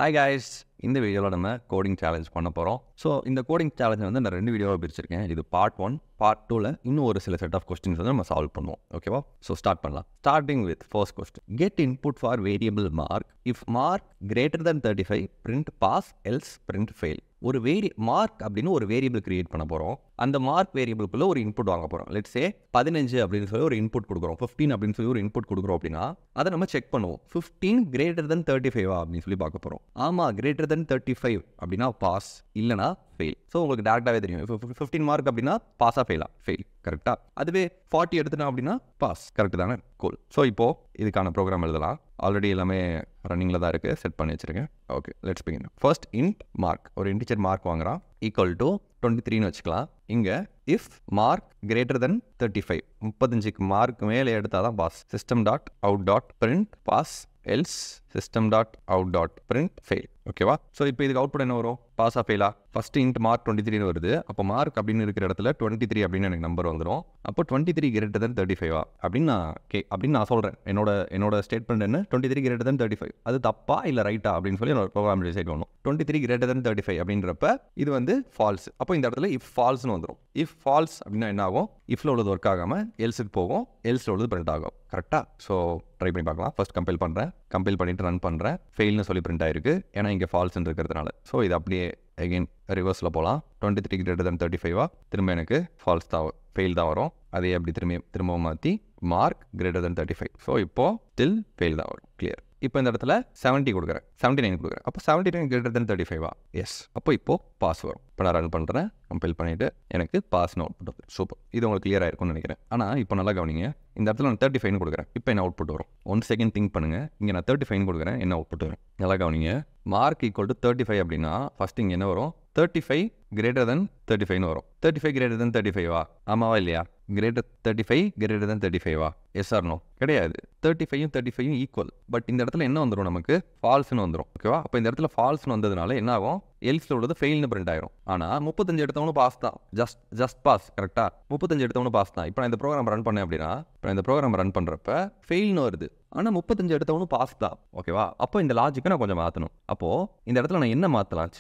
Hi guys, இந்த வீடியோவில் நம்ம கோடிங் சேலஞ்ச் பண்ண போகிறோம். ஸோ இந்த கோடிங் சேலஞ்ச் வந்து நான் 2 வீடியோவாக பிரிச்சிருக்கேன். இது பார்ட் 1, பார்ட் 2ல் இன்னும் ஒரு சில செட் ஆஃப் கொஸ்டின்ஸ் வந்து நம்ம சால்வ் பண்ணுவோம். ஓகேவா? ஸோ ஸ்டார்ட் பண்ணலாம். Starting with first question. Get input for variable mark. If mark greater than 35 print pass, else print fail. ஒரு மார்க் அப்படின்னு ஒரு வேரியபிள் கிரியேட் பண்ண போகிறோம். அந்த மார்க் வேரியபிளுக்குள்ள ஒரு இன்புட் வாங்க போகிறோம். லெட்ஸ் சே 15 அப்படின்னு சொல்லி ஒரு இன்புட் கொடுக்குறோம், 15 அப்படின்னு சொல்லி ஒரு இன்புட் கொடுக்குறோம் அப்படின்னா அதை நம்ம செக் பண்ணுவோம். 15 greater than 35 அப்படின்னு சொல்லி பார்க்க போகிறோம். ஆமாம், greater than 35 அப்படின்னா பாஸ், இல்லைனா ஃபெயில். ஸோ உங்களுக்கு டேரெக்டாகவே தெரியும். இப்போ 15 மார்க் அப்படின்னா பாஸாக ஃபெயிலா? ஃபெயில். கரெக்டாக. அதுவே 40 எடுத்துட்டோம் அப்படின்னா பாஸ். கரெக்டு தானே? கோல். ஸோ இப்போது இதுக்கான ப்ரோக்ராம் எழுதலாம். ஆல்ரெடி எல்லாமே ரன்னிங்கில் தான் இருக்குது, செட் பண்ணி வச்சுருக்கேன். Okay, let's begin. First int mark, ஒரு இன்டிஜர் மார்க் வாங்குறான், ஈக்குவல் டு 23ன்னு வச்சுக்கலாம். இங்கே இஃப் மார்க் கிரேட்டர் தென் 35, 35க்கு மார்க் மேலே எடுத்தால் தான் pass. System dot out dot print pass, else system dot out dot print fail. ஓகேவா? ஸோ இப்போ இதுக்கு அவுட்புட் என்ன வரும்? பாஸா ஃபெயிலா? ஃபர்ஸ்ட் இன்ட் மார்க் 23 வருது. அப்போ மார்க் அப்படின்னு இருக்கிற இடத்துல 23 அப்படின்னு எனக்கு நம்பர் வந்துடும். அப்போ 23 greater than 35 அப்படின்னு நான் சொல்கிறேன். என்னோட ஸ்டேட்மெண்ட் என்ன? 23 greater than 35. அது தப்பா இல்லை ரைட்டா அப்படின்னு சொல்லி என்னோட ப்ரோக்ராம் டிசைட் பண்ணணும். 23 greater than 35 அப்படின்றப்ப இது வந்து ஃபால்ஸ். அப்போ இந்த இடத்துல இஃப் ஃபால்ஸ்னு வந்துடும். இஃப் ஃபால்ஸ் அப்படின்னா என்ன ஆகும்? இஃப்ல உள்ளது ஒர்க் ஆகாமல் எல்ஸுக்கு போகும், எல்ஸில் உள்ளது பிரிண்ட் ஆகும். கரெக்டாக? ஸோ ட்ரை பண்ணி பார்க்கலாம். ஃபர்ஸ்ட் கம்பைல் பண்ணுறேன், கம்பைல் பண்ணிட்டு ரன் பண்ணுறேன். ஃபெயில்னு சொல்லி பிரிண்ட் ஆயிருக்கு, ஏன்னா இங்கே ஃபால்ஸ்ன்னு இருக்கிறதுனால. ஸோ இது அப்படியே அகெயின் ரிவர்ஸில் போகலாம். 23 greater than 35 திரும்ப எனக்கு ஃபால்ஸ் தான், ஃபெயில் தான் வரும். அதே அப்படி திரும்பவும் மாற்றி மார்க் greater than 35. ஸோ இப்போது ஸ்டில் ஃபெயில் தான் வரும். கிளியர். இப்போ இந்த இடத்துல 70 கொடுக்குறேன், 79 கொடுக்குறேன். அப்போ 79 greater than 35 எஸ். அப்போ இப்போது பாஸ் வரும். இப்போ நான் ரன் பண்ணுறேன், கம்பைல் பண்ணிவிட்டு எனக்கு பாஸ்னு அவுட்புட் வரும். சூப்பர். இது உங்களுக்கு கிளியர் ஆயிருக்கும்னு நினைக்கிறேன். ஆனால் இப்போ நல்லா கவனிங்க. இந்த இடத்துல நான் 35 கொடுக்குறேன். இப்போ என்ன அவுட்புட் வரும்? 1 செகண்ட் திங்க் பண்ணுங்கள். இங்கே நான் 35 கொடுக்குறேன், என்ன அவுட்புட் வரும்? நல்லா கவனிங்க. மார்க் ஈக்குவல் டு 35 அப்படின்னா ஃபர்ஸ்ட் இங்கே என்ன வரும்? 35 greater than 35ன்னு வரும். 35 greater than 35 ஆமாவா இல்லையா? 35 greater than 35 yes or no? கிடையாது. 35யும் 35யும் ஈக்குவல். பட் இந்த இடத்துல என்ன வந்துடும்? நமக்கு ஃபால்ஸ்னு வந்துடும். ஓகேவா? அப்போ இந்த இடத்துல ஃபால்ஸ்னு வந்ததுனால என்ன ஆகும்? எல்ஸில் உள்ளது ஃபெயில்னு பிரிண்ட் ஆயிரும். ஆனால் 35 எடுத்தவனும் பாஸ் தான். Just pass. கரெக்டாக? 35 எடுத்தவனும் பாஸ் தான். இப்போ நான் இந்த ப்ரோக்ராம் ரன் பண்ணேன் அப்படின்னா, இப்போ இந்த ப்ரோக்ராம் ரன் பண்ணுறப்ப ஃபெயில்னு வருது, ஆனால் 35 எடுத்தவனும் பாஸ் தான். ஓகேவா? அப்போ இந்த லாஜிக்கை நான் கொஞ்சம் மாற்றணும். அப்போது இந்த இடத்துல நான் என்ன மாற்றலாம்?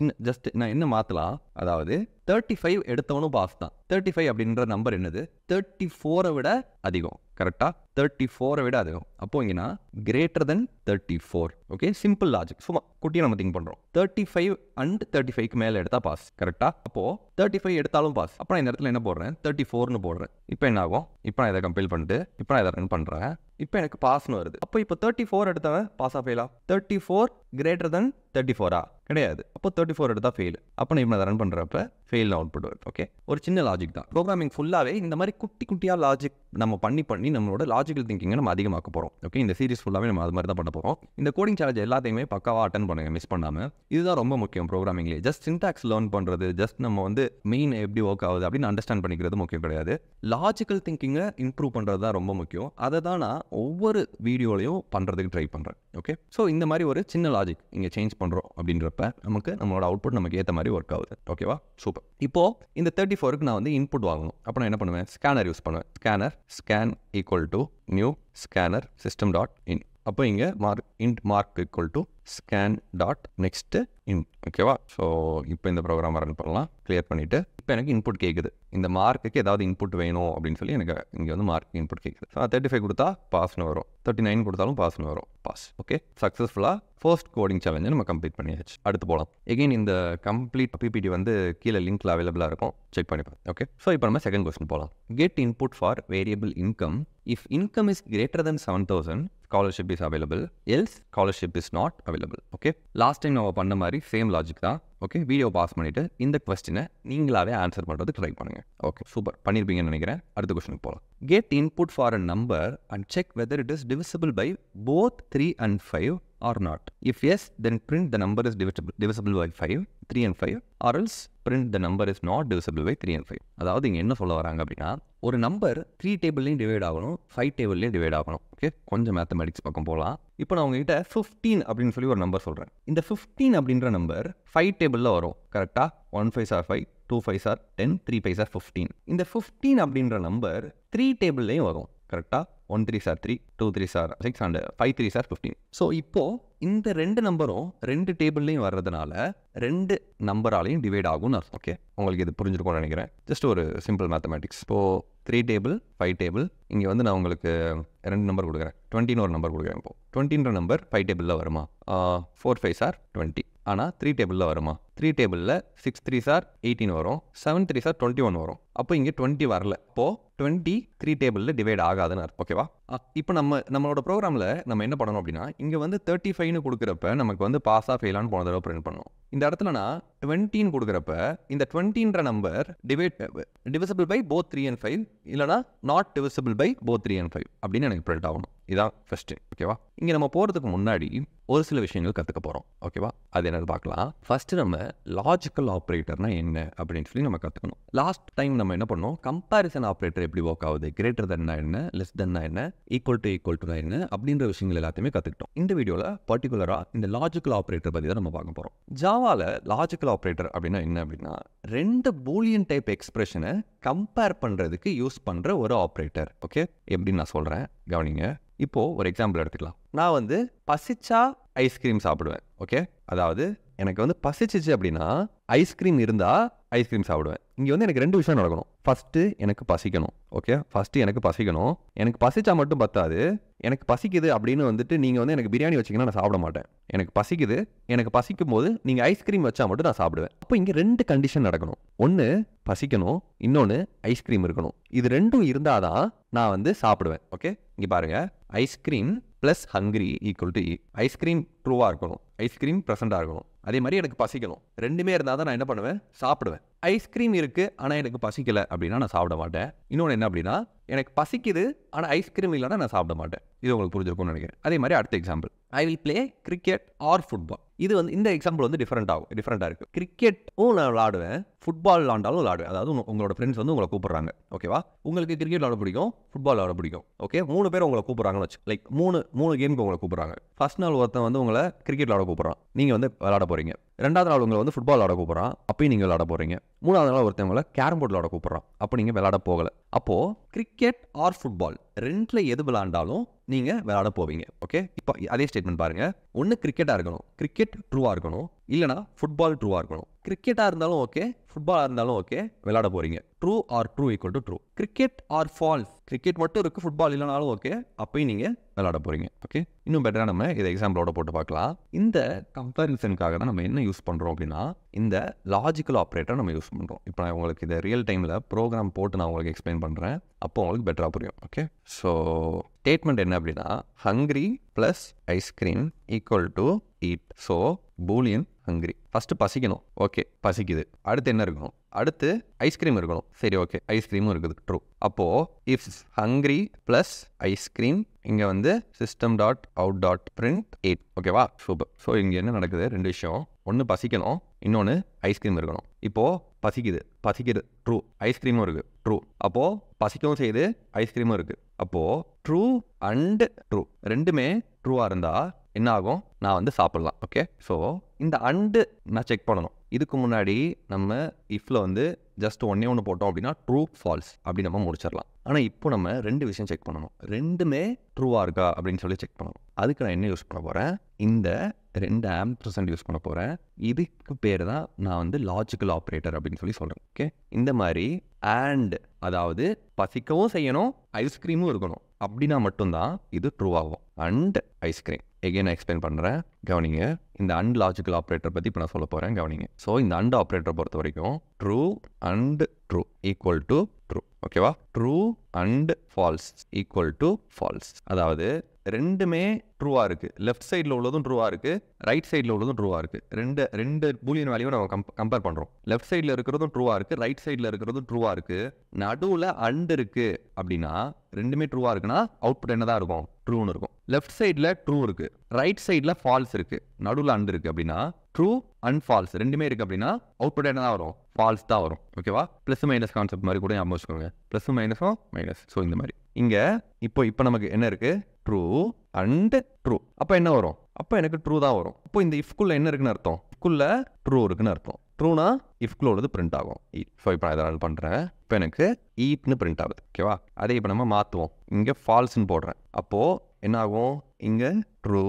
நான் என்ன மாற்றலாம்? அதாவது 35 எடுத்தவனும் பாஸ் தான். 35 அப்படின்ற நம்பர் என்னது? 34 விட அதிகம். கரெக்டாக? 34 விட அதிகம். அப்போ இங்கன்னா greater than 34. Okay, simple logic. சும்மா குட்டியாக நம்ம திங்க் பண்ணுறோம். 35 அண்ட் 35க்கு மேலே எடுத்தால் பாஸ். கரெக்டாக? அப்போது 35 எடுத்தாலும் பாஸ். அப்போ நான் இந்த இடத்துல என்ன போடுறேன்? 34ன்னு போடுறேன். இப்போ என்ன ஆகும்? இப்போ நான் இதை கம்பைல் பண்ணிட்டு இப்போ நான் இதை ரன் பண்ணுறேன். இப்போ எனக்கு பாஸ்னு வருது. அப்போ இப்போ 34 எடுத்தவன் பாஸா ஃபெயிலா? 34 greater than 34 கிடையாது. அப்போ 34 எடுத்தால் ஃபெயில். அப்போ நான் இப்போ அதை ரன் பண்ணுறப்ப ஃபெயில் அவுட்புட் வருது. ஓகே, ஒரு சின்ன லாஜிக் தான். ப்ரோக்ராமிங் ஃபுல்லாகவே இந்த மாதிரி குட்டியாக லாஜிக் நம்ம பண்ணி நம்மளோட லாஜிக்கல் திங்கிங்கை நம்ம அதிகமாக்க போகிறோம். ஓகே, இந்த சீரிஸ் ஃபுல்லாகவே நம்ம அது மாதிரி தான் பண்ண போகிறோம். இந்த கோடிங் சேலஞ்ச் எல்லாத்தையுமே பக்காவாக அட்டன் பண்ணுங்க, மிஸ் பண்ணாமல். இதுதான் ரொம்ப முக்கியம் ப்ரோக்ராமிங்லேயே. ஜஸ்ட் சின்டாக்ஸ் லேர்ன் பண்ணுறது, ஜஸ்ட் நம்ம வந்து மெயின் எப்படி ஒர்க் ஆகுது அப்படின்னு அண்டர்ஸ்டாண்ட் பண்ணிக்கிறது முக்கியம் கிடையாது. லாஜிக்கல் திங்கிங்கை இம்ப்ரூவ் பண்ணுறது தான் ரொம்ப முக்கியம். அதை தான் நான் ஒவ்வொரு வீடியோலையும் பண்ணுறதுக்கு ட்ரை பண்ணுறேன். ஓகே, ஸோ இந்த மாதிரி ஒரு சின்ன லாஜிக் இங்கே சேஞ்ச் பண்ணுறோம் அப்படின்றப்ப நமக்கு நம்மளோட அவுட்புட் நமக்கு ஏற்ற மாதிரி ஒர்க் ஆகுது. ஓகேவா? சூப்பர். இப்போது இந்த 34க்கு நான் வந்து இன்புட் வாங்கணும். அப்போ நான் என்ன பண்ணுவேன்? ஸ்கேனர் யூஸ் பண்ணுவேன். Scan equal to new scanner system dot in. அப்போ இங்கே mark equal to scan dot next in. ஓகேவா? ஸோ இப்போ இந்த ப்ரோக்ராம் ரன் பண்ணலாம். கிளியர் பண்ணிவிட்டு இப்போ எனக்கு இன்புட் கேட்குது. இந்த மார்க்குக்கு ஏதாவது இன்புட் வேணும் அப்படின்னு சொல்லி எனக்கு இங்கே வந்து மார்க் இன்புட் கேட்குது. ஸோ 35 கொடுத்தா பாஸ்னு வரும், 39 கொடுத்தாலும் பாஸ்னு வரும். பாஸ். ஓகே, சக்ஸஸ்ஃபுல்லாக ஃபர்ஸ்ட் கோடிங் சேலஞ்சை நம்ம கம்ப்ளீட் பண்ணியாச்சு. அடுத்து போகலாம். எகெயின் இந்த கம்ப்ளீட் பிபிடி வந்து கீழே லிங்க்ல அவைலபிளாக இருக்கும், செக் பண்ணிப்பேன். ஓகே, ஸோ இப்போ நம்ம செகண்ட் கொஸ்டின் போகலாம். Get input for variable income. If income is greater than 7,000 scholarship is available, else scholarship is not available. Okay, last time நம்ம பண்ண மாதிரி சேம் லாஜிக் தான். ஓகே, வீடியோ பாஸ் பண்ணிவிட்டு இந்த கொஸ்டினை நீங்களாவே ஆன்சர் பண்ணுறது ட்ரை பண்ணுங்கள். ஓகே, சூப்பர், பண்ணியிருப்பீங்கன்னு நினைக்கிறேன். அடுத்த கொஸ்டினுக்கு போகலாம். Get input for a number and check whether it is divisible by both 3 and 5 or not. If yes, then print the number is divisible by 5, 3 and 5, or else print the number is not divisible by 3 and 5. அதாவது இங்கே என்ன சொல்ல வராங்க அப்படின்னா, ஒரு number 3 டேபிள்லையும் divide ஆகணும், 5 டேபிள்லையும் divide ஆகணும். Okay, கொஞ்சம் மேத்தமெட்டிக்ஸ் பக்கம் போகலாம். இப்போ நான் உங்ககிட்ட 15 அப்படின்னு சொல்லி ஒரு நம்பர் சொல்கிறேன். இந்த 15 அப்படின்ற நம்பர் 5 டேபிளில் வரும். கரெக்டாக? 1 5s are 5, 2 5s are 10, 3 5s are 15. இந்த 15 அப்படின்ற நம்பர் 3 டேபிள்லையும் வரும். கரெக்டாக? 1 3s are 3, 2 3s are 6 and 5 3s are 15. So இப்போது இந்த ரெண்டு நம்பரும் ரெண்டு டேபிள்லையும் வர்றதுனால ரெண்டு நம்பராலையும் டிவைட் ஆகும்னு அர்த்தம். ஓகே, உங்களுக்கு இது புரிஞ்சிருக்கும்னு நினைக்கிறேன். ஜஸ்ட் ஒரு சிம்பிள் மேத்தமேட்டிக்ஸ். இப்போது 3 டேபிள் 5 டேபிள், இங்கே வந்து நான் உங்களுக்கு ரெண்டு நம்பர் கொடுக்குறேன், 20ன்னு ஒரு நம்பர் கொடுக்குறேன். இப்போது 20ன்ற நம்பர் 5 டேபிளில் வருமா? 4 5s are 20. ஆனால் 3 டேபிளில் வருமா? 3 டேபிளில் 6 3s are 18 வரும், 7 3s are 21 வரும். அப்போ இங்கே 20 வரல. இப்போது 20 3 டேபிளில் டிவைட் ஆகாதுன்னு அர்த்தம். ஓகேவா? இப்போ நம்மளோட ப்ரோக்ராமில் நம்ம என்ன பண்ணணும் அப்படின்னா, இங்கே வந்து 35ன்னு கொடுக்குறப்ப நமக்கு வந்து பாஸாக ஃபெயிலான்னு போன தடவை பிரிண்ட் பண்ணணும். இந்த இடத்துல நான் 20ன்னு கொடுக்குறப்ப இந்த 20ன்ற number divisible by both 3 and 5 இல்லைனா not divisible by both 3 and 5 அப்படின்னு எனக்கு பிரிண்ட் ஆகணும். இதான் ஃபர்ஸ்ட். ஓகேவா? இங்கே நம்ம போகிறதுக்கு முன்னாடி ஒரு சில விஷயங்கள் கற்றுக்க போகிறோம். ஓகேவா? அது என்னது பார்க்கலாம். ஃபர்ஸ்ட் நம்ம லாஜிக்கல் ஆப்ரேட்டர்னா என்ன அப்படின்னு சொல்லி நம்ம கற்றுக்கணும். லாஸ்ட் டைம் நம்ம என்ன பண்ணோம், கம்பேரிசன் ஆப்ரேட்டர் எப்படி ஒர்க் ஆகுது, கிரேட்டர் தென்னா என்ன, லெஸ் தென்னா என்ன, ஈக்குவல் டு என்ன அப்படின்ற விஷயங்கள் எல்லாத்தையுமே கற்றுக்கிட்டோம். இந்த வீடியோவில் பர்டிகுலராக இந்த லாஜிக்கல் ஆப்ரேட்டர் பற்றி தான் நம்ம பார்க்க போகிறோம். ஜாவாவில் லாஜிக்கல் ஆப்ரேட்டர் அப்படின்னா என்ன அப்படின்னா, ரெண்டு பூலியன் டைப் எக்ஸ்பிரஷனை கம்பேர் பண்ணுறதுக்கு யூஸ் பண்ணுற ஒரு ஆப்ரேட்டர். ஓகே, எப்படின்னு நான் சொல்கிறேன், கவனிங்க. இப்போது ஒரு எக்ஸாம்பிள் எடுத்துக்கலாம். நான் வந்து பசிச்சா ஐஸ்கிரீம் சாப்பிடுவேன். ஓகே, அதாவது எனக்கு வந்து பசிச்சிச்சு அப்படின்னா ஐஸ்கிரீம் இருந்தால் ஐஸ்கிரீம் சாப்பிடுவேன். இங்கே வந்து எனக்கு ரெண்டு விஷயம் நடக்கணும். ஃபஸ்ட்டு எனக்கு பசிக்கணும். ஓகே, ஃபஸ்ட்டு எனக்கு பசிக்கணும். எனக்கு பசிச்சா மட்டும் பத்தாது, எனக்கு பசிக்குது அப்படின்னு வந்துட்டு நீங்கள் வந்து எனக்கு பிரியாணி வச்சிங்கன்னா நான் சாப்பிட மாட்டேன். எனக்கு பசிக்குது, எனக்கு பசிக்கும் போது நீங்கள் ஐஸ்கிரீம் வச்சா மட்டும் நான் சாப்பிடுவேன். அப்போ இங்கே ரெண்டு கண்டிஷன் நடக்கணும். ஒன்று பசிக்கணும், இன்னொன்று ஐஸ்கிரீம் இருக்கணும். இது ரெண்டும் இருந்தால் தான் நான் வந்து சாப்பிடுவேன். ஓகே, இங்கே பாருங்கள், ice cream plus hungry equal to ice cream ட்ரூவாக இருக்கணும், ஐஸ்கிரீம் ப்ரெசென்ட்டாக இருக்கணும். அதே மாதிரி எனக்கு பசிக்கணும். ரெண்டுமே இருந்தால் தான் நான் என்ன பண்ணுவேன், சாப்பிடுவேன். ஐஸ்கிரீம் இருக்குது ஆனால் எனக்கு பசிக்கலை அப்படின்னா நான் சாப்பிட மாட்டேன். இன்னொன்று என்ன அப்படின்னா, எனக்கு பசிக்குது ஆனால் ஐஸ்கிரீம் இல்லைனா நான் சாப்பிட மாட்டேன். இது உங்களுக்கு புரிஞ்சிருக்கும்னு நினைக்கிறேன். அதே மாதிரி அடுத்த example, I will play cricket or football. இது வந்து இந்த எக்ஸாம்பிள் வந்து டிஃப்ரெண்ட்டாக இருக்குது. கிரிக்கெட்டும் நான் விளாடுவேன், ஃபுட்பால் விளாண்டாலும் விளாடுவேன். அதாவது உங்களோட ஃப்ரெண்ட்ஸ் வந்து உங்களை கூப்பிட்றாங்க. ஓகேவா? உங்களுக்கு கிரிக்கெட் விளாட பிடிக்கும், ஃபுட்பால் விளாட பிடிக்கும். ஓகே, 3 பேர் உங்களை கூப்பிட்றாங்கன்னு வச்சு, லைக் மூணு கேமுக்கு உங்களை கூப்பிட்றாங்க. ஃபர்ஸ்ட் நாள் ஒருத்தன் வந்து உங்களை கிரிக்கெட் விளாட கூப்பிட்றான், நீங்கள் வந்து விளாட போகிறீங்க. ரெண்டாவது நாள் உங்களை வந்து ஃபுட்பால் விளாட கூப்பிட்றான், அப்பயும் நீங்கள் விளாட போகிறீங்க. மூணாவது நாள் ஒருத்தவங்களை கேரம் போர்டு விளாட கூப்பிட்றான், அப்போ நீங்கள் விளாட போகலை. அப்போது கிரிக்கெட் ஆர் ஃபுட்பால் ரெண்டில் எது விளாண்டாலும் நீங்கள் விளாட போவீங்க. ஓகே, இப்போ அதே ஸ்டேட்மெண்ட் பாருங்கள். ஒன்று கிரிக்கெட்டாக இருக்கணும், கிரிக்கெட் ட்ரூவாக இருக்கணும், இல்லைனா ஃபுட்பால் ட்ரூவாக இருக்கணும். கிரிக்கெட்டாக இருந்தாலும் ஓகே, ஃபுட்பாலாக இருந்தாலும் ஓகே, விளாட போகிறீங்க. True or true equal to true. Cricket or false, cricket மட்டும் இருக்குது, ஃபுட்பால் இல்லைனாலும் ஓகே, அப்பயும் நீங்கள் விளாட போகிறீங்க. ஓகே, இன்னும் பெட்டராக நம்ம இதை எக்ஸாம்பிளோட போட்டு பார்க்கலாம். இந்த கம்பேரிசனுக்காக தான் நம்ம என்ன யூஸ் பண்ணுறோம் அப்படின்னா, இந்த லாஜிக்கல் ஆப்ரேட்டர் நம்ம யூஸ் பண்ணுறோம். இப்போ நான் உங்களுக்கு இதை ரியல் டைமில் ப்ரோக்ராம் போட்டு நான் உங்களுக்கு எக்ஸ்பிளைன் பண்ணுறேன், அப்போ உங்களுக்கு பெட்டராக புரியும். ஓகே, ஸோ ஸ்டேட்மெண்ட் என்ன அப்படின்னா, hungry plus ice cream equal to eat. So boolean hungry. First பசிக்கணும், ஓகே பசிக்குது. அடுத்து என்ன இருக்கணும், அடுத்து ஐஸ்கிரீம் இருக்கணும். சரி, ஓகே ஐஸ்கிரீமும் இருக்குது, ட்ரூ. அப்போது இஃப் ஹங்க்ரி ப்ளஸ் ஐஸ்கிரீம், இங்கே வந்து system dot out dot print 8. ஓகேவா? சூப்பர். ஸோ இங்கே என்ன நடக்குது, ரெண்டு விஷயம். ஒன்று பசிக்கணும், இன்னொன்று ஐஸ்கிரீம் இருக்கணும். இப்போது பசிக்குது ட்ரூ, ஐஸ்கிரீமும் இருக்குது ட்ரூ. அப்போது பசிக்கவும் செய்யுது, ஐஸ்கிரீமும் இருக்குது. அப்போது ட்ரூ அண்ட் ட்ரூ ரெண்டுமே ட்ரூவாக இருந்தால் என்ன ஆகும், நான் வந்து சாப்பிட்லாம். ஓகே, ஸோ இந்த அண்டு நான் செக் பண்ணணும். இதுக்கு முன்னாடி நம்ம இஃப்ல வந்து ஜஸ்ட் ஒன்று போட்டோம் அப்படின்னா ட்ரூ ஃபால்ஸ் அப்படி நம்ம முடிச்சிடலாம். ஆனால் இப்போ நம்ம ரெண்டு விஷயம் செக் பண்ணணும், ரெண்டுமே ட்ரூவாக இருக்கா அப்படின்னு சொல்லி செக் பண்ணணும். அதுக்கு நான் என்ன யூஸ் பண்ண போகிறேன், இந்த 2 ஆம்பர்சண்ட் யூஸ் பண்ண போகிறேன். இதுக்கு பேர் தான் நான் வந்து லாஜிக்கல் ஆப்ரேட்டர் அப்படின்னு சொல்லி சொல்கிறேன். ஓகே, இந்த மாதிரி அண்ட், அதாவது பசிக்கவும் செய்யணும், ஐஸ்கிரீமும் இருக்கணும், அப்படின்னா மட்டும்தான் இது ட்ரூ ஆகும். அண்ட் ஐஸ்கிரீம் எகைன் நான் எக்ஸ்பிளைன் பண்ணுறேன், கவனிங்க. இந்த அண்ட் லாஜிக்கல் ஆப்ரேட்டர் பற்றி இப்போ நான் சொல்ல போகிறேன், கவனிங்க. ஸோ இந்த அண்ட் ஆப்ரேட்டரை பொறுத்த வரைக்கும் true and true equal to true. ஓகேவா? True and false equal to false. அதாவது ரெண்டுமே ட்ரூவாக இருக்குது, லெஃப்ட் சைடில் உள்ளதும் ட்ரூவாக இருக்குது, ரைட் சைடில் உள்ளதும் ட்ரூவாக இருக்குது. ரெண்டு பூலியன் வேல்யூவை நம்ம கம்பேர் பண்ணுறோம். லெஃப்ட் சைடில் இருக்கிறதும் ட்ரூவாக இருக்குது, ரைட் சைடில் இருக்கிறதும் ட்ரூவாக இருக்குது. நடுவில் அண்ட் இருக்குது அப்படின்னா ரெண்டுமே ட்ரூவாக இருக்குன்னா அவுட்புட் என்ன தான் இருக்கும், ட்ரூன்னு இருக்கும். லெஃப்ட் சைடில் ட்ரூ இருக்குது, ரைட் சைடில் ஃபால்ஸ் இருக்குது, நடுவில் அண்ட் இருக்குது அப்படின்னா ட்ரூ அண்ட் ஃபால்ஸ் ரெண்டுமே இருக்குது அப்படின்னா அவுட்புட் என்ன தான் வரும், ஃபால்ஸ் தான் வரும். ஓகேவா? ப்ளஸ் மைனஸ் கான்செப்ட் மாதிரி கூட ஞாபகம் வச்சுக்கோங்க, ப்ளஸும் மைனஸும் மைனஸ். ஸோ இந்த மாதிரி இங்கே இப்போ நமக்கு என்ன இருக்குது, ட்ரூ அண்ட் ட்ரூ. அப்போ என்ன வரும், அப்போ எனக்கு ட்ரூ தான் வரும். அப்போ இந்த இஃப்குள்ளே என்ன இருக்குன்னு அர்த்தம், இஃப்குள்ளே ட்ரூ இருக்குன்னு அர்த்தம். ட்ரூனா இஃப்குள்ள உள்ளது பிரிண்ட் ஆகும். ஸோ இப்போ நான் இதை ரன் பண்ணுறேன். இப்போ எனக்கு ஈட்னு பிரிண்ட் ஆகுது. ஓகேவா? அதே இப்போ நம்ம மாற்றுவோம். இங்கே ஃபால்ஸ்ன்னு போடுறேன். அப்போது என்ன ஆகும்? இங்கே ட்ரூ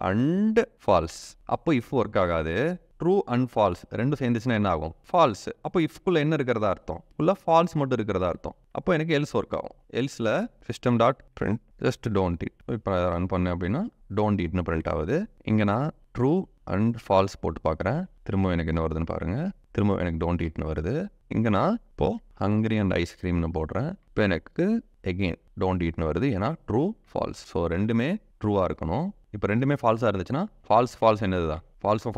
அண்ட் ஃபால்ஸ். அப்போ இஃப் ஒர்க் ஆகாது. ட்ரூ அண்ட் ஃபால்ஸ் ரெண்டும் சேர்ந்துச்சுன்னா என்ன ஆகும்? ஃபால்ஸ். அப்போ இஃப்குள்ளே என்ன இருக்கிறதா அர்த்தம்? ஃபுல்லாக ஃபால்ஸ் மட்டும் இருக்கிறதா அர்த்தம். அப்போ எனக்கு எல்ஸ் ஒர்க் ஆகும். எல்ஸில் system dot print just don't it. இப்போ ரன் பண்ணேன் அப்படின்னா டோன்ட் இட்னு பிரிண்ட் ஆகுது. இங்கே நான் ட்ரூ அண்ட் ஃபால்ஸ் போட்டு பார்க்குறேன். திரும்ப எனக்கு என்ன வருதுன்னு பாருங்கள். திரும்ப எனக்கு டோன்ட் இட்னு வருது. இங்கே நான் இப்போது ஹங்கரி அண்ட் ஐஸ்கிரீம்னு போடுறேன். இப்போ எனக்கு எகெயின் டோன்ட் இட்னு வருது. ஏன்னா ட்ரூ ஃபால்ஸ். ஸோ ரெண்டுமே ட்ரூவாக இருக்கணும். இப்போ ரெண்டுமே ஃபால்ஸாக இருந்துச்சுன்னா ஃபால்ஸ் என்னது தான்? ஃபால்ஸும்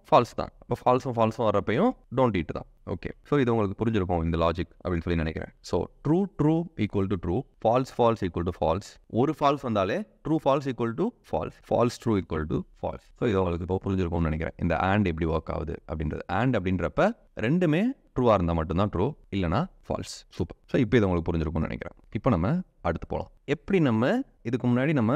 ஃபால்ஸ் தான். இப்போ ஃபால்ஸும் வரப்பையும் டோன்ட் ஈட் தான். ஓகே, ஸோ இது உங்களுக்கு புரிஞ்சிருக்கும் இந்த லாஜிக் அப்படின்னு சொல்லி நினைக்கிறேன். So true equal to true, false equal to false. ஒரு ஃபால்ஸ் வந்தாலே true false equal to false true equal to false. So இது உங்களுக்கு இப்போ புரிஞ்சிருக்கும்னு நினைக்கிறேன். இந்த ஆண்ட் எப்படி ஒர்க் ஆகுது அப்படின்றது. ஆண்ட் அப்படின்றப்ப ரெண்டுமே ட்ரூவாக இருந்தால் மட்டும்தான் ட்ரூ, இல்லைனா ஃபால்ஸ். சூப்பர். ஸோ இப்போ இது உங்களுக்கு புரிஞ்சிருக்கும்னு நினைக்கிறேன். இப்போ நம்ம அடுத்து போகலாம். எப்படி நம்ம இதுக்கு முன்னாடி நம்ம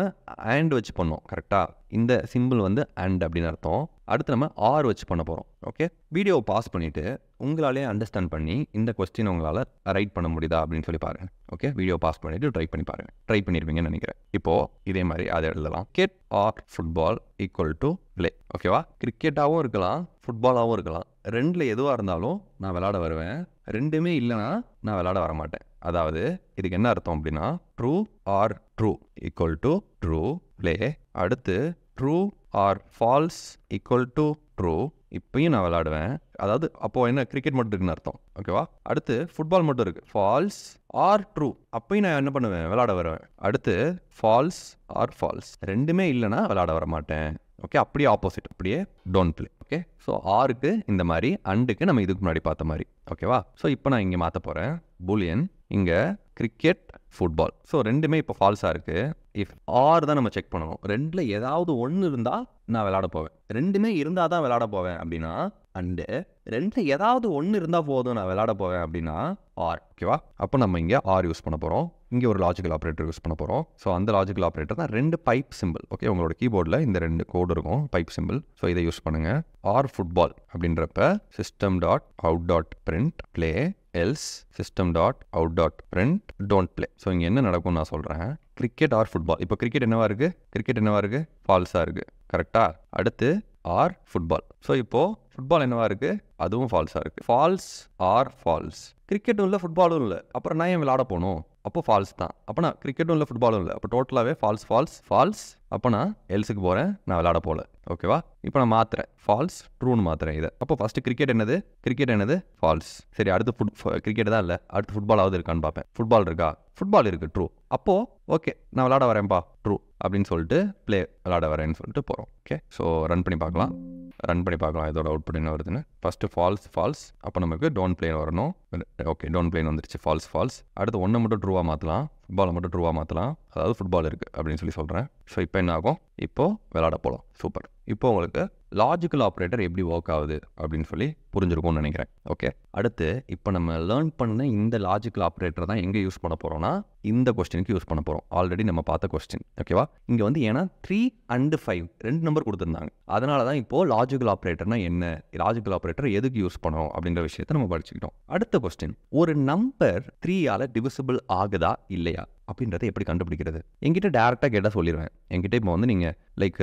ஆண்ட் வச்சு பண்ணோம் கரெக்டாக. இந்த சிம்பிள் வந்து ஆண்ட் அப்படின்னு அர்த்தம். அடுத்து நம்ம ஆர் வச்சு பண்ண போகிறோம். ஓகே, வீடியோவை பாஸ் பண்ணிவிட்டு உங்களாலே அண்டர்ஸ்டாண்ட் பண்ணி இந்த கொஸ்டின் உங்களால் ரைட் பண்ண முடியுதா அப்படின்னு சொல்லி பாருங்கள். ஓகே, வீடியோ பாஸ் பண்ணிவிட்டு ட்ரை பண்ணி பாருங்கள். ட்ரை பண்ணியிருப்பீங்கன்னு நினைக்கிறேன். இப்போது இதே மாதிரி அதை எழுதலாம். Cricket or football equal to play. ஓகேவா? கிரிக்கெட்டாகவும் இருக்கலாம், ஃபுட்பாலாகவும் இருக்கலாம். ரெண்டில் எதுவாக இருந்தாலும் நான் விளையாட வருவேன். ரெண்டுமே இல்லைனா நான் விளையாட வர மாட்டேன். அதாவது இதுக்கு என்ன அர்த்தம் அப்படின்னா true or true equal to true play. அடுத்து true or false equal to true, இப்பயும் நான் விளையாடுவேன். அதாவது அப்போது என்ன கிரிக்கெட் மட்டும் இருக்குன்னு அர்த்தம். ஓகேவா? அடுத்து ஃபுட்பால் மட்டும் இருக்குது. ஃபால்ஸ் ஆர் ட்ரூ, அப்பயும் நான் என்ன பண்ணுவேன்? விளையாட வருவேன். அடுத்து ஃபால்ஸ் ஆர் ஃபால்ஸ், ரெண்டுமே இல்லைனா விளையாட வர மாட்டேன். ஓகே, அப்படியே ஆப்போசிட், அப்படியே டோன்ட் ப்ளே. ஓகே, ஸோ ஆருக்கு இந்த மாதிரி, அண்டுக்கு நம்ம இதுக்கு முன்னாடி பார்த்த மாதிரி. ஓகேவா? ஸோ இப்போ நான் இங்கே மாற்ற போகிறேன். பூலியன் இங்கே கிரிக்கெட் ஃபுட்பால். ஸோ ரெண்டுமே இப்போ ஃபால்ஸாக இருக்குது. இஃப் ஆர் தான் நம்ம செக் பண்ணணும். ரெண்டில் ஏதாவது ஒன்று இருந்தால் நான் விளையாட போவேன். ரெண்டுமே இருந்தால் தான் விளையாட போவேன் அப்படின்னா அண்டு. ரெண்டில் ஏதாவது ஒன்று இருந்தால் போதும் நான் விளையாட போவேன் அப்படின்னா ஆர். ஓகேவா? அப்போ நம்ம இங்கே ஆர் யூஸ் பண்ண போகிறோம். இங்கே ஒரு லாஜிக்கல் ஆப்ரேட்டர் யூஸ் பண்ண போகிறோம். ஸோ அந்த லாஜிக்கல் ஆப்ரேட்டர் தான் ரெண்டு பைப் சிம்பிள். ஓகே, உங்களோட கீபோர்டில் இந்த ரெண்டு கோடு இருக்கும், பைப் சிம்பிள். ஸோ இதை யூஸ் பண்ணுங்கள். ஆர் ஃபுட்பால் அப்படின்றப்ப system dot out dot print play else system dot out dot print don't play. So இங்கே என்ன நடக்கும் நான் சொல்கிறேன். Cricket or football. இப்போ கிரிக்கெட் என்னவா இருக்குது? ஃபால்ஸாக இருக்குது. கரெக்டாக? அடுத்து ஆர் ஃபுட்பால். ஸோ இப்போது ஃபுட்பால் என்னவா இருக்குது? அதுவும் ஃபால்ஸாக இருக்குது. Falls or false. கிரிக்கெட்டும் இல்லை ஃபுட்பாலும் இல்லை, அப்புறம் நான் ஏன் விளையாட போகணும்? அப்போ ஃபால்ஸ் தான். அப்போ நான் கிரிக்கெட்டும் இல்லை ஃபுட்பாலும் இல்லை, அப்போ டோட்டலாகவே ஃபால்ஸ். அப்போ நான் எல்ஸுக்கு போகிறேன், நான் விளையாட போகல. ஓகேவா? இப்போ நான் மாற்றுறேன், ஃபால்ஸ் ட்ரூன்னு மாற்றுறேன் இதை. அப்போ ஃபஸ்ட்டு கிரிக்கெட் என்னது? ஃபால்ஸ். சரி, அடுத்து கிரிக்கெட் தான் இல்லை, அடுத்து ஃபுட்பாலாவது இருக்கான்னு பார்ப்பேன். ஃபுட்பால் இருக்கா? ஃபுட்பால் இருக்குது, ட்ரூ. அப்போது ஓகே, நான் விளையாட வரேன்ப்பா, ட்ரூ அப்படின்னு சொல்லிட்டு ப்ளே விளையாட வரேன்னு சொல்லிட்டு போகிறோம். ஓகே, ஸோ ரன் பண்ணி பார்க்கலாம். இதோட அவுட்புட் என்ன வருதுன்னு. First false. அப்போ நமக்கு டோன்ட் ப்ளே வரணும். ஓகே, டோன்ட் ப்ளேன்னு வந்துருச்சு. ஃபால்ஸ். அடுத்து ஒன்றை மட்டும் ட்ரூவாக மாற்றலாம், ஃபுட்பாலை மட்டும் ட்ரூவாக மாற்றலாம். அதாவது ஃபுட்பால் இருக்குது அப்படின்னு சொல்லி சொல்கிறேன். ஸோ இப்போ என்ன ஆகும்? இப்போது விளையாட போகலாம். சூப்பர். இப்போ உங்களுக்கு லாஜிக்கல் ஆப்ரேட்டர் எப்படி ஒர்க் ஆகுது அப்படின்னு சொல்லி புரிஞ்சிருக்கும்னு நினைக்கிறேன். ஓகே, அடுத்து இப்போ நம்ம லேர்ன் பண்ண இந்த லாஜிக்கல் ஆப்ரேட்டர் தான் எங்கே யூஸ் பண்ண போகிறோம்னா இந்த கொஸ்டினுக்கு யூஸ் பண்ண போகிறோம். ஆல்ரெடி நம்ம பார்த்த கொஸ்டின். ஓகேவா? இங்கே வந்து ஏன்னா 3 and 5 ரெண்டு நம்பர் கொடுத்துருந்தாங்க. அதனால தான் இப்போது லாஜிக்கல் ஆப்ரேட்டர்னா என்ன, லாஜிக்கல் ஆப்ரேட்டர் எதுக்கு யூஸ் பண்ணோம் அப்படின்ற விஷயத்தை நம்ம படிச்சுக்கிட்டோம். அடுத்த கொஸ்டின், ஒரு நம்பர் 3ஆல் டிவிசிபிள் ஆகுதா இல்லையா அப்படின்றத எப்படி கண்டுபிடிக்கிறது? என்கிட்ட டேரெக்டாக கேட்டால் சொல்லிடுவேன். என்கிட்ட இப்போ வந்து நீங்கள் லைக்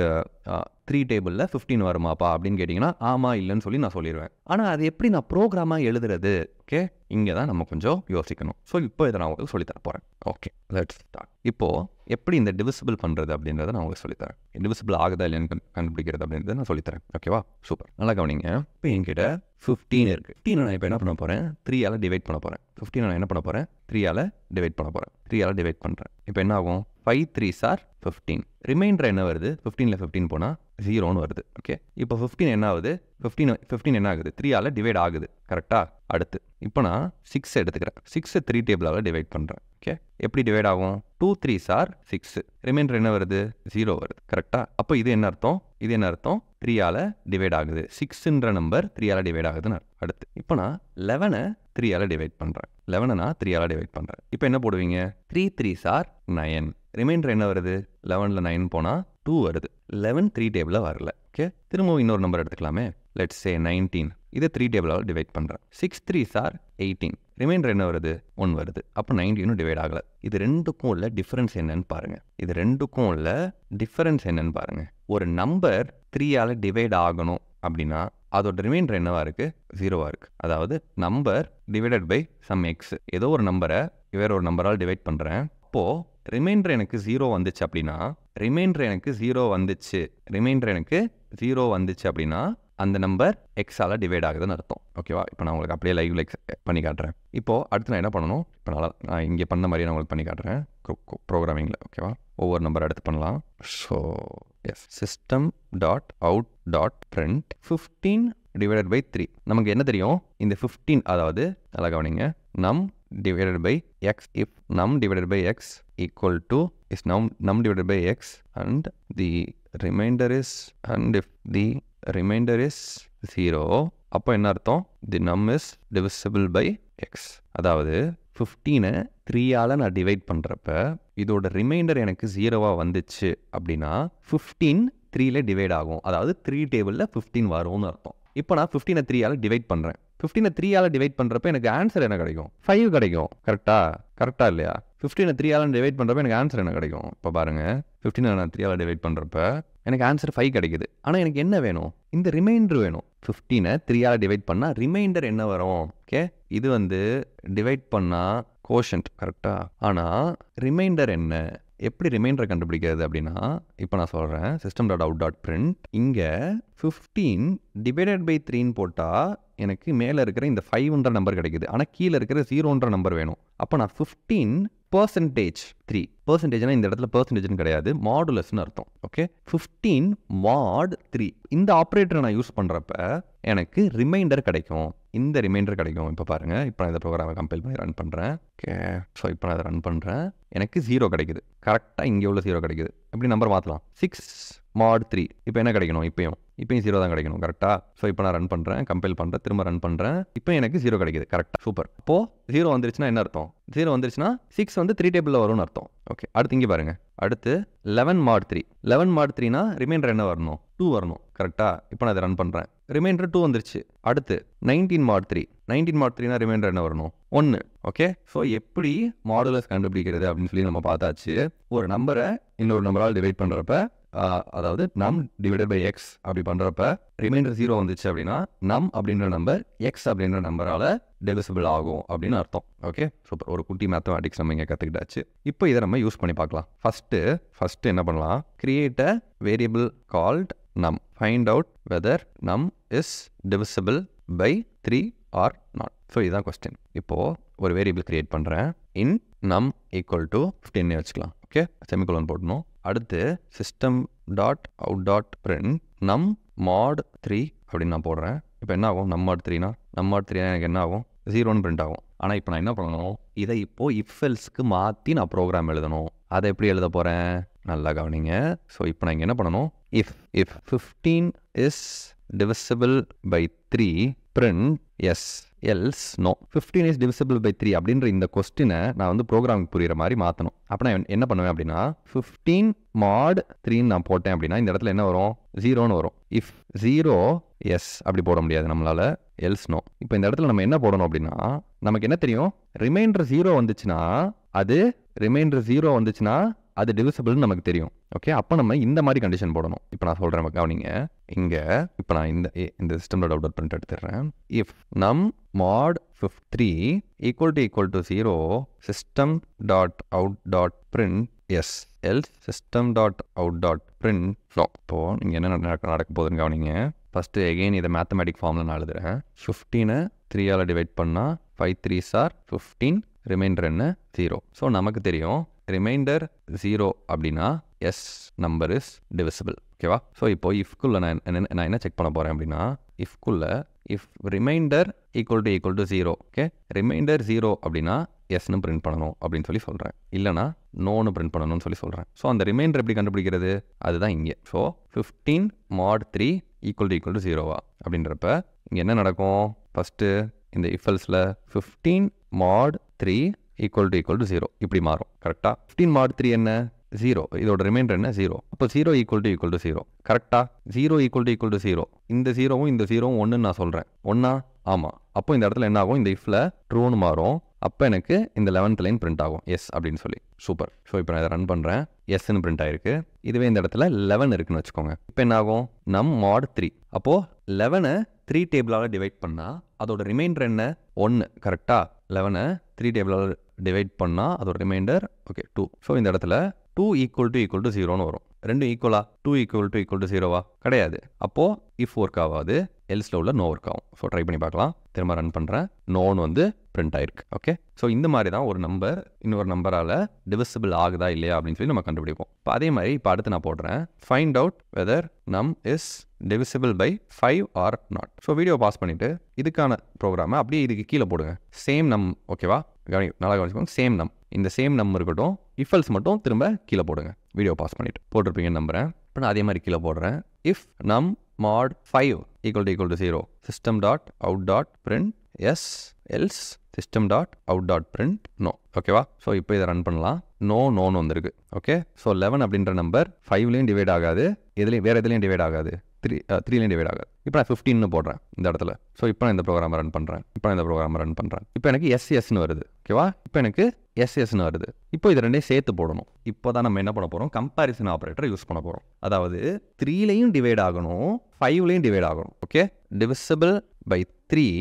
3 டேபிளில் 15 வருமாப்பா அப்படின்னு கேட்டிங்கன்னா ஆமாம் இல்லைன்னு சொல்லி நான் சொல்லிடுவேன். ஆனால் அது எப்படி நான் ப்ரோக்ராமாக எழுதுறது? ஓகே, இங்கே தான் நம்ம கொஞ்சம் யோசிக்கணும். ஸோ இப்போ இதை நான் உங்களுக்கு சொல்லித்தர போகிறேன். Okay, let's start. இப்போது எப்படி இந்த டிவிசிபிள் பண்ணுறது அப்படின்றத நான் உங்களுக்கு சொல்லித்தரேன். டிவிசிபிள் ஆகுதா இல்லைன்னு கண்டுபிடிக்கிறது அப்படின்றத நான் சொல்லித்தரேன். ஓகேவா? சூப்பர், நல்லா கவனிங்க. இப்போ என்கிட்ட 15 இருக்குது. 15 நான் இப்போ என்ன பண்ண போகிறேன்? 3ஆல் டிவைட் பண்ண போகிறேன். 15 நான் என்ன பண்ண போகிறேன்? 3ஆல் டிவைட் பண்ண போகிறேன். 3ஆல் டிவைட் பண்ணுறேன். இப்போ என்ன ஆகும்? 5 3s are 15. ரிமைண்டர் என்ன வருது? 15ல் 15 போனால் 0ன்னு வருது. ஓகே, இப்போ 15 என்ன ஆகுது? 15 என்ன ஆகுது? 3ஆல் டிவைட் ஆகுது. கரெக்டாக? அடுத்து இப்போ நான் 6 எடுத்துக்கிறேன். 6 3 டேபிளால் டிவைட் பண்ணுறேன். ஓகே, எப்படி டிவைட் ஆகும்? 2 3s are 6. ரிமைண்டர் என்ன வருது? 0 வருது. கரெக்டாக? அப்போ இது என்ன அர்த்தம்? 3ஆல் டிவைட் ஆகுது. 6ன்ற நம்பர் 3ஆல் டிவைட் ஆகுதுன்னு. அடுத்து இப்போ நான் 11 3ஆல் டிவைட் பண்ணுறேன். 11 நான் 3ஆல் டிவைட் பண்ணுறேன். இப்போ என்ன போடுவீங்க? 3 3s are 9. ரிமைண்டர் என்ன வருது? 11ல் 9 போனால் 2 வருது. 11 3 டேபிளில் வரல. ஓகே, திரும்பவும் இன்னொரு நம்பர் எடுத்துக்கலாமே. Let's say 19. இதை 3 டேபிளால் டிவைட் பண்ணுறேன். 6 3s are 18. ரிமைண்டர் என்ன வருது? 1 வருது. அப்போ 19 டிவைட் ஆகலை. இது ரெண்டுக்கும் உள்ள டிஃபரன்ஸ் என்னன்னு பாருங்கள். இது ரெண்டுக்கும் உள்ள டிஃபரன்ஸ் என்னன்னு பாருங்கள். ஒரு நம்பர் 3ஆல் டிவைட் ஆகணும் அப்படின்னா அதோட ரிமைண்டர் என்னவா இருக்குது? 0வாக இருக்குது. அதாவது number divided by some X. ஏதோ ஒரு நம்பரை வேற ஒரு நம்பரால் டிவைட் பண்ணுறேன். அப்போது ரிமைண்டர் எனக்கு 0 வந்துச்சு அப்படின்னா எனக்கு 0 வந்துச்சு அப்படின்னா அந்த நம்பர் எக்ஸால் டிவைட் ஆகுதுன்னு அர்த்தம். ஓகேவா? இப்போ நான் உங்களுக்கு அப்படியே லைவ்ல பண்ணி காட்டுறேன். இப்போது அடுத்து நான் என்ன பண்ணணும்? இப்போ நான் இங்கே பண்ண மாதிரி நான் உங்களுக்கு பண்ணி காட்டுறேன் ப்ரோக்ராமிங்கில். ஓகேவா? ஒவ்வொரு நம்பர் எடுத்து பண்ணலாம். So yes, system.out.print 15 divided by 3. நமக்கு என்ன தெரியும்? இந்த 15, அதாவது நல்லா கவனிங்க, num divided by x, if num divided by x equal to is num divided by x and the remainder is, and if the remainder is 0, அப்போ என்ன அர்த்தம்? the num is divisible by x. அதாவது 15-ஐ 3ஆல் நான் divide பண்ணுறப்ப இதோட reminder எனக்கு 0வா வந்துச்சு அப்படின்னா 15 3ல டிவைட் ஆகும். அதாவது 3 டேபிளில் 15 வரும்னு அர்த்தம். இப்போ நான் 15-ஐ 3ஆல் டிவைட் பண்ணுறேன். 15-ஐ 3ஆல் டிவைட் பண்ணுறப்ப எனக்கு ஆன்சர் என்ன கிடைக்கும்? 5 கிடைக்கும். கரெக்டா இல்லையா? 15-ஐ 3ஆல் டிவைட் பண்ணுறப்ப எனக்கு ஆன்சர் என்ன கிடைக்கும்? இப்போ பாருங்கள், 15-ஐ நான் 3ஆல் டிவைட் பண்ணுறப்ப எனக்கு ஆன்சர் 5 கிடைக்குது. ஆனால் எனக்கு என்ன வேணும்? இந்த ரிமைண்டர் வேணும். 15-ஐ 3ஆல் டிவைட் பண்ணால் ரிமைண்டர் என்ன வரும்? ஓகே, இது வந்து டிவைட் பண்ணால் கோஷன்ட், கரெக்டாக? ஆனால் ரிமைண்டர் என்ன? எப்படி ரிமைண்டர் கண்டுபிடிக்கிறது அப்படின்னா, இப்போ நான் சொல்கிறேன், system.out.print இங்கே 15 டிவைடட் பை 3ன்னு போட்டால் எனக்கு மேலே இருக்கிற இந்த 5ன்ற நம்பர் கிடைக்குது. ஆனால் கீழே இருக்கிற 0ன்ற நம்பர் வேணும். அப்போ நான் 15% 3. பர்சன்டேஜ்னா இந்த இடத்துல பர்சன்டேஜ்னு கிடையாது, மாடுலஸ்னு அர்த்தம். Okay, 15 mod 3. இந்த ஆப்ரேட்டரை நான் யூஸ் பண்ணுறப்ப எனக்கு ரிமைண்டர் கிடைக்கும். இந்த ரிமைண்டர் கிடைக்கும். இப்போ பாருங்கள், இப்போ நான் இந்த ப்ரோக்ராமை கம்பைல் பண்ணி ரன் பண்ணுறேன். ஓகே, ஸோ இப்போ நான் அதை ரன் பண்ணுறேன். எனக்கு 0 கிடைக்குது. கரெக்டாக இங்கே உள்ள 0 கிடைக்குது. எப்படி நம்பர் மாற்றலாம்? 6 mod 3. இப்போ என்ன கிடைக்கணும்? இப்பயும் 0 தான் கிடைக்கணும். கரெக்டாக? ஸோ இப்போ நான் ரன் பண்ணுறேன், கம்பைல் பண்ணுறேன், திரும்ப ரன் பண்ணுறேன். இப்போ எனக்கு 0 கிடைக்குது. கரெக்டாக, சூப்பர். அப்போது 0 வந்துருச்சுன்னா என்ன அர்த்தம்? 0 வந்துருச்சுன்னா 6 வந்து 3 டேபிளில் வரும்னு அர்த்தம். ஓகே, அடுத்து இங்கே பாருங்கள். அடுத்து 11 mod 3. 11 mod 3னா ரிமைண்டர் என்ன வரணும்? 2 வரணும். கரெக்டாக? இப்போ நான் அதை ரன் பண்ணுறேன். ரிமைண்டர் 2 வந்துருச்சு. அடுத்து 19 mod 3. 19 mod 3னா ரிமைண்டர் என்ன வரணும்? 1. ஓகே, ஸோ எப்படி மாடுலஸ் கண்டுபிடிக்கிறது அப்படின்னு சொல்லி நம்ம பார்த்தாச்சு. ஒரு நம்பரை இன்னொரு நம்பரால் டிவைட் பண்ணுறப்ப, அதாவது num டிவைடட் பை எக்ஸ் அப்படி பண்ணுறப்ப ரிமைண்டர் 0 வந்துச்சு அப்படின்னா num அப்படின்ற நம்பர் எக்ஸ் அப்படின்ற நம்பரால் டிவிசிபிள் ஆகும் அப்படின்னு அர்த்தம். Okay, super. ஒரு குட்டி மேத்தமேட்டிக்ஸ் நம்ம இங்கே கற்றுக்கிட்டாச்சு. இப்போ இதை நம்ம யூஸ் பண்ணி பார்க்கலாம். ஃபஸ்ட்டு என்ன பண்ணலாம்? Create a variable called num. Find out whether num is divisible by 3 or not. So இதுதான் கொஸ்டின். இப்போது ஒரு வேரியபிள் கிரியேட் பண்ணுறேன். இன் num ஈக்குவல் டு 15 வச்சுக்கலாம். ஓகே, செமிகோலன் போடணும். அடுத்து system.out.print num mod 3 அப்படின்னு நான் போடுறேன். இப்போ என்ன ஆகும்? num mod 3னா எனக்கு என்ன ஆகும்? 0ன்னு பிரிண்ட் ஆகும். ஆனால் இப்போ நான் என்ன பண்ணணும்? இதை இப்போது if-else-க்கு மாற்றி நான் ப்ரோக்ராம் எழுதணும். அதை எப்படி எழுத போகிறேன்? நல்லா கவனிங்க. ஸோ இப்போ நான் இங்கே என்ன பண்ணணும்? if 15 is divisible by 3 print yes, else no. 15 is divisible by 3 அப்படின்ற இந்த கொஸ்டினை நான் வந்து ப்ரோக்ராமுக்கு புரிகிற மாதிரி மாற்றணும். அப்போ நான் என்ன பண்ணுவேன் அப்படின்னா 15 mod 3ன்னு நான் போட்டேன் அப்படின்னா இந்த இடத்துல என்ன வரும்? 0ன்னு வரும். இஃப் 0 எஸ் அப்படி போட முடியாது நம்மளால், எல்ஸ் நோ. இப்போ இந்த இடத்துல நம்ம என்ன போடணும் அப்படின்னா, நமக்கு என்ன தெரியும்? ரிமைண்டர் 0 வந்துச்சுன்னா அது டிவிசிபிள்னு நமக்கு தெரியும். ஓகே, அப்போ நம்ம இந்த மாதிரி கண்டிஷன் போடணும். இப்போ நான் சொல்கிறேன், கவனிங்க. இங்கே இப்போ நான் இந்த system.out.print எடுத்துடுறேன். If num mod 3 equal to 0 system.out.print yes, else system.out.print no. இப்போது நீங்கள் என்ன நடக்க போகுதுன்னு கவனிங்க. ஃபஸ்ட்டு எகெயின் இதை மேத்தமேட்டிக் ஃபார்மில் நான் எழுதுகிறேன். 15-ஐ 3ஆல் டிவைட் பண்ணால் 5 3s are 15, ரிமைண்டர் என்ன? 0. ஸோ நமக்கு தெரியும் ரிமைண்டர் 0 அப்படின்னா எஸ் நம்பர் இஸ் டிவிசிபிள். ஓகேவா? ஸோ இப்போ இஃப்குள்ளே நான் என்ன செக் பண்ண போகிறேன் அப்படின்னா, இஃப்குள்ளே if remainder equal to 0, okay, remainder 0 அப்படின்னா எஸ்ன்னு பிரிண்ட் பண்ணணும் அப்படின்னு சொல்லி சொல்கிறேன். இல்லைனா நோன்னு பிரிண்ட் பண்ணணும்னு சொல்லி சொல்கிறேன். ஸோ அந்த ரிமைண்டர் எப்படி கண்டுபிடிக்கிறது? அதுதான் இங்கே. ஸோ 15 mod 3 ஈக்குவல் டு 0வா அப்படின்றப்ப இங்கே என்ன நடக்கும்? ஃபஸ்ட்டு இந்த இஃபல்ஸில் 15 mod 3 ஈக்குவல் டு 0 இப்படி மாறும். கரெக்டாக? 15 mod 3 என்ன? 0. இதோட ரிமைண்டர் என்ன? 0. அப்போ 0 ஈக்குவல் டு 0. கரெக்டாக? 0 ஈக்குவல் டு 0. இந்த 0வும் இந்த 0வும் 1ன்னு நான் சொல்கிறேன். 1 ஆமாம். அப்போ இந்த இடத்துல என்ன ஆகும், இந்த இஃபில் ட்ரூன்னு மாறும். அப்போ எனக்கு இந்த 11th லைன் பிரிண்ட் ஆகும் எஸ் அப்படின்னு சொல்லி. சூப்பர். ஸோ இப்போ நான் இதை ரன் பண்ணுறேன். எஸ்ன்னு பிரிண்ட் ஆயிருக்கு. இதுவே இந்த இடத்துல 11 இருக்குன்னு வச்சுக்கோங்க. இப்போ என்ன ஆகும், நம் mod 3. அப்போது 11 3 டேபிளால் டிவைட் பண்ணால் அதோட ரிமைண்டர் என்ன, 1. கரெக்டாக 11 3 டேபிளால் டிவைட் பண்ணால் அதோட ரிமைண்டர் ஓகே 2. ஸோ இந்த இடத்துல 2 = 0ன்னு வரும். ரெண்டும் ஈக்குவலா? 2 = 0வா? கிடையாது. அப்போது இஃப் ஒர்க் ஆகாது, எல்ஸில் உள்ள நோ ஒர்க் ஆகும். ஸோ ட்ரை பண்ணி பார்க்கலாம். திரும்ப ரன் பண்ணுறேன். நோன்னு வந்து பிரிண்ட் ஆயிருக்கு. ஓகே. ஸோ இந்த மாதிரி தான் ஒரு நம்பர் இன்னொரு நம்பரால் டிவிசிபிள் ஆகுதா இல்லையா அப்படின்னு சொல்லி நம்ம கண்டுபிடிப்போம். இப்போ அதே மாதிரி இப்போ அடுத்து நான் போடுறேன், ஃபைண்ட் அவுட் வெதர் நம் is divisible by 5 or not. So video pass பண்ணிவிட்டு இதுக்கான ப்ரோக்ராமை அப்படியே இதுக்கு கீழே போடுங்க. சேம் நம். ஓகேவா? நல்லா கவனிச்சுக்கோங்க. சேம் நம். இந்த சேம் நம் இருக்கட்டும். இஃபல்ஸ் மட்டும் திரும்ப கீழே போடுங்க. வீடியோ பாஸ் பண்ணிவிட்டு போட்டிருப்பீங்கன்னு நம்புகிறேன். இப்போ நான் அதே மாதிரி கீழே போடுறேன். இஃப் நம் mod 5 = 0 system.out.print yes else system.out.print no. ஓகேவா? ஸோ இப்போ இதை ரன் பண்ணலாம். நோன்னு வந்திருக்கு. ஓகே. ஸோ 11 அப்படின்ற நம்பர் 5லையும் டிவைட் ஆகாது, வேறு எதுலையும் டிவைட் ஆகாது, 3லையும் டிவைட் ஆகாது. இப்போ நான் 15ன்னு போடுறேன் இந்த இடத்துல. ஸோ இப்போ நான் இந்த ப்ரோக்ராமை ரன் பண்ணுறேன். இப்போ எனக்கு எஸ்எஸ்ன்னு வருது. ஓகேவா? இப்போ எனக்கு எஸ்எஸ்ன்னு வருது. இப்போ இது ரெண்டையும் சேர்த்து போடணும். இப்போ தான் நம்ம என்ன பண்ண போகிறோம், கம்பேரிசன் ஆப்ரேட்டரை யூஸ் பண்ண போகிறோம். அதாவது 3லையும் டிவைட் ஆகணும், 5லையும் டிவைட் ஆகணும். Okay. divisible by 3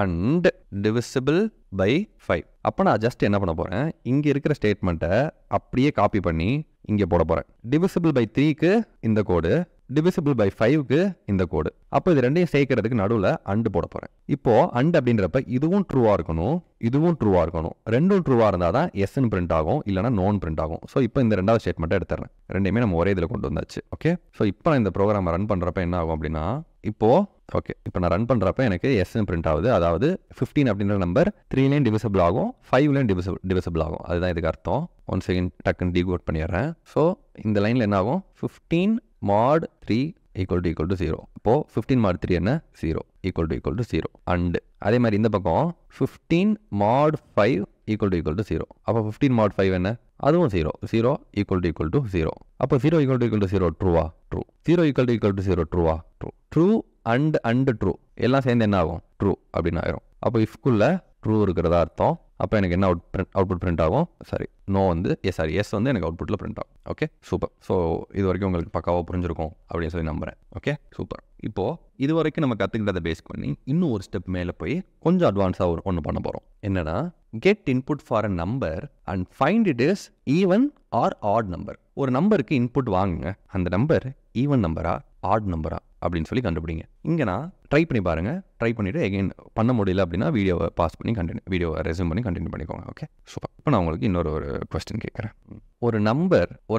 and divisible by 5. அப்போ நான் ஜஸ்ட் என்ன பண்ண போகிறேன், இங்கே இருக்கிற ஸ்டேட்மெண்ட்டை அப்படியே காப்பி பண்ணி இங்கே போட போகிறேன். divisible by 3க்கு இந்த கோடு, divisible by 5க்கு இந்த கோடு. அப்போ இது ரெண்டையும் சேர்க்கறதுக்கு நடுவில் அண்டு போட போகிறேன். இப்போது அண்டு அப்படின்றப்ப இதுவும் ட்ரூவாக இருக்கணும், இதுவும் ட்ரூவாக இருக்கணும். ரெண்டும் ட்ரூவாக இருந்தால் தான் எஸ்ன்னு பிரிண்ட் ஆகும், இல்லைனா நோன் பிரிண்ட் ஆகும். ஸோ இப்போ இந்த ரெண்டாவது ஸ்டேட்மெண்ட்டை எடுத்துறேன். ரெண்டையுமே நம்ம ஒரே இதில் கொண்டு வந்தாச்சு. ஓகே. ஸோ இப்போ நான் இந்த ப்ரோக்ராமை ரன் பண்ணுறப்ப என்ன ஆகும் அப்படின்னா, இப்போது ஓகே இப்போ நான் ரன் பண்ணுறப்ப எனக்கு எஸ்ன்னு பிரிண்ட் ஆகுது. அதாவது 15 அப்படின்ற நம்பர் 3லையும் டிவிசிபிள் ஆகும், 5லையும் டிவிசிபிள் ஆகும். அதுதான் இதுக்கு அர்த்தம். ஒன் செகண்ட் டக்குன்னு டீகோட் பண்ணிடுறேன். ஸோ இந்த லைனில் என்ன ஆகும், 15 mod 3 = 0. அப்போது 15 mod 3 என்ன, 0 = 0. அண்டு அதே மாதிரி இந்த பக்கம் 15 mod 5 = 0. அப்போ 15 mod 5 என்ன, அதுவும் 0 = 0. அப்போ 0 = 0 ட்ரூவா? ட்ரூ. 0 = 0 ட்ரூவா? ட்ரூ. ட்ரூ அண்ட் ட்ரூ எல்லாம் சேர்ந்து என்ன ஆகும், ட்ரூ அப்படின்னு ஆயிரும். அப்போ இஃப்குள்ள ட்ரூ இருக்கிறதா அர்த்தம். அப்போ எனக்கு என்ன அவுட்புட் பிரிண்ட் ஆகும், நோ வந்து எஸ் வந்து எனக்கு அவுட்புட்டில் பிரிண்ட் ஆகும். ஓகே. சூப்பர். ஸோ இது வரைக்கும் உங்களுக்கு பக்காவாக புரிஞ்சிருக்கும் அப்படின்னு சொல்லி நம்புகிறேன். ஓகே. சூப்பர். இப்போது இது வரைக்கும் நம்ம கற்றுக்கிட்டதை பேஸ் பண்ணி இன்னும் ஒரு ஸ்டெப் மேலே போய் கொஞ்சம் அட்வான்ஸாக ஒன்று பண்ண போகிறோம். என்னன்னா, get input for a number and find it is even or odd number. ஒரு நம்பருக்கு இன்புட் வாங்குங்க, அந்த நம்பர் ஈவன் நம்பரா ஆட் நம்பரா அப்படின்னு சொல்லி கண்டுபிடிங்க. இங்கே நான் ட்ரை பண்ணி பாருங்கள். ட்ரை பண்ணிவிட்டு எகைன் பண்ண முடியல அப்படின்னா வீடியோவை பாஸ் பண்ணி வீடியோவை ரெஸ்யூம் பண்ணி கண்டினியூ பண்ணிக்கோங்க. ஓகே. சூப்பர். இப்போ நான் உங்களுக்கு இன்னொரு கொஸ்டின் கேட்குறேன். ஒரு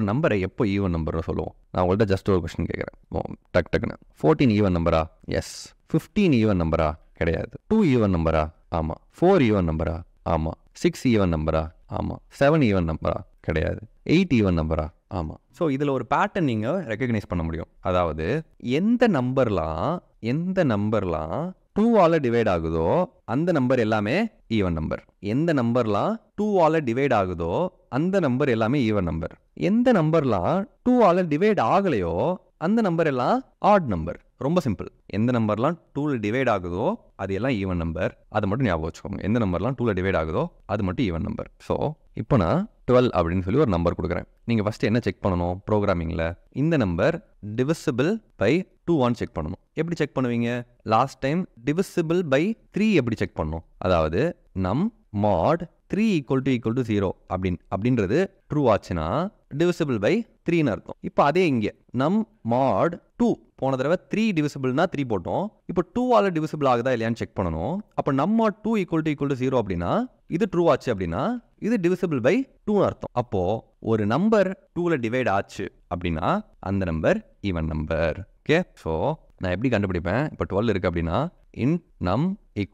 நம்பரை எப்போ ஈவன் நம்பர்னு சொல்லுவோம்? நான் உங்கள்கிட்ட ஜஸ்ட் ஒரு கொஸ்டின் கேட்குறேன். டக்குன்னு 14 ஈவன் நம்பரா? எஸ். 15 ஈவன் நம்பரா? கிடையாது. 2 ஈவன் நம்பரா? ஆமாம். 4 ஈவன் நம்பரா? ஆமாம். 6 ஈவன் நம்பரா? ஆமாம். 7 ஈவன் நம்பரா? கிடையாது. 8 ஈவன் நம்பரா? ஆமாம். ஸோ இதில் ஒரு பேட்டர்ன் நீங்கள் ரெக்கக்னைஸ் பண்ண முடியும். அதாவது எந்த நம்பர்லாம் 2ஆல் டிவைட் ஆகுதோ அந்த நம்பர் எல்லாமே ஈவன் நம்பர். எந்த நம்பர்லாம் 2ஆல் டிவைட் ஆகுதோ அந்த நம்பர் எல்லாமே ஈவன் நம்பர். எந்த நம்பர்லாம் 2ஆல் டிவைட் ஆகலையோ அந்த நம்பர் எல்லாம் ஆட் நம்பர். ரொம்ப சிம்பிள். எந்த நம்பர்லாம் 2ல் டிவைட் ஆகுதோ அது எல்லாம் ஈவன் நம்பர். அதை மட்டும் ஞாபகம் வச்சுக்கோங்க. எந்த நம்பர்லாம் 2ல் டிவைட் ஆகுதோ அது மட்டும் ஈவன் நம்பர். ஸோ இப்போ நான் 12 அப்படின்னு சொல்லி ஒரு நம்பர் கொடுக்குறேன். நீங்கள் ஃபஸ்ட்டு என்ன செக் பண்ணணும் ப்ரோக்ராமிங்கில், இந்த நம்பர் divisible by 2 செக் பண்ணணும். எப்படி செக் பண்ணுவீங்க? லாஸ்ட் டைம் divisible by 3 எப்படி செக் பண்ணணும்? அதாவது நம் mod 3 = 0 அப்படின்றது ட்ரூ ஆச்சுன்னா divisible by 3ன்னு அர்த்தம். இப்போ அதே இங்கே நம் mod 2 போன தடவை 3 டிவிசிபிள்னா 3 போட்டோம். இப்போ 2ஆல் டிவிசிபிள் ஆகுதா இல்லையான்னு செக் பண்ணணும். அப்போ நம் mod 2 = 0 அப்படின்னா இது ட்ரூ ஆச்சு அப்படின்னா இது divisible by 2ன்னு அர்த்தம். அப்போ ஒரு நம்பர் 2ல் டிவைட் ஆச்சு அப்படின்னா அந்த number even number. Okay. So நான் எப்படி கண்டுபிடிப்பேன்? இப்போ 12 இருக்குது அப்படின்னா int num =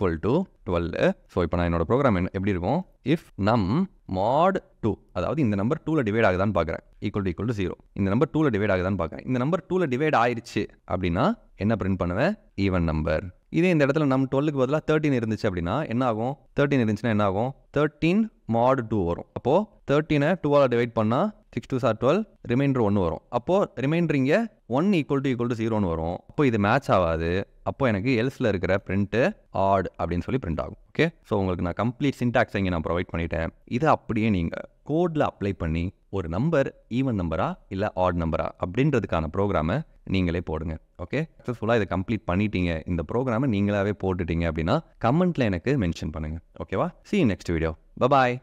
12. ஸோ இப்போ நான் என்னோட ப்ரோக்ராம் எப்படி இருக்கும், இஃப் நம் mod 2, அதாவது இந்த நம்பர் 2ல் டிவைட் ஆகுதான்னு பார்க்குறேன், = 0. இந்த நம்பர் 2ல் டிவைட் ஆகுதான்னு பார்க்குறேன். இந்த நம்பர் 2ல் டிவைட் ஆயிடுச்சு அப்படின்னா என்ன பிரிண்ட் பண்ணுவேன்? Even number. இதே இந்த இடத்துல நம் 12க்கு பதிலாக 13 இருந்துச்சு அப்படின்னா என்ன ஆகும்? 13 இருந்துச்சுன்னா என்ன ஆகும்? 13 mod 2 வரும். அப்போது 13 2ஆல் டிவைட் பண்ணால் 6 2 சார் 12, ரிமைண்டர் 1 வரும். அப்போது ரிமைண்டர் இங்கே 1 = 0ன்னு வரும். அப்போ இது மேட்ச் ஆகாது. அப்போ எனக்கு எல்ஸில் இருக்கிற பிரிண்ட்டு ஆட் அப்படின்னு சொல்லி பிரிண்ட் ஆகும். ஓகே, ஸோ உங்களுக்கு நான் கம்ப்ளீட் சின்டாக்ஸ் இங்கே நான் ப்ரொவைட் பண்ணிட்டேன். இதை அப்படியே நீங்கள் கோடில் அப்ளை பண்ணி ஒரு நம்பர் ஈவன் நம்பரா இல்லை ஆட் நம்பரா அப்படின்றதுக்கான ப்ரோக்ராமை நீங்களே போடுங்க. ஓகே, சக்ஸஸ்ஃபுல்லாக இதை கம்ப்ளீட் பண்ணிட்டீங்க, இந்த ப்ரோக்ராமை நீங்களாவே போட்டுட்டீங்க அப்படின்னா கமெண்ட்டில் எனக்கு மென்ஷன் பண்ணுங்கள். ஓகேவா? See you next video. Bye bye.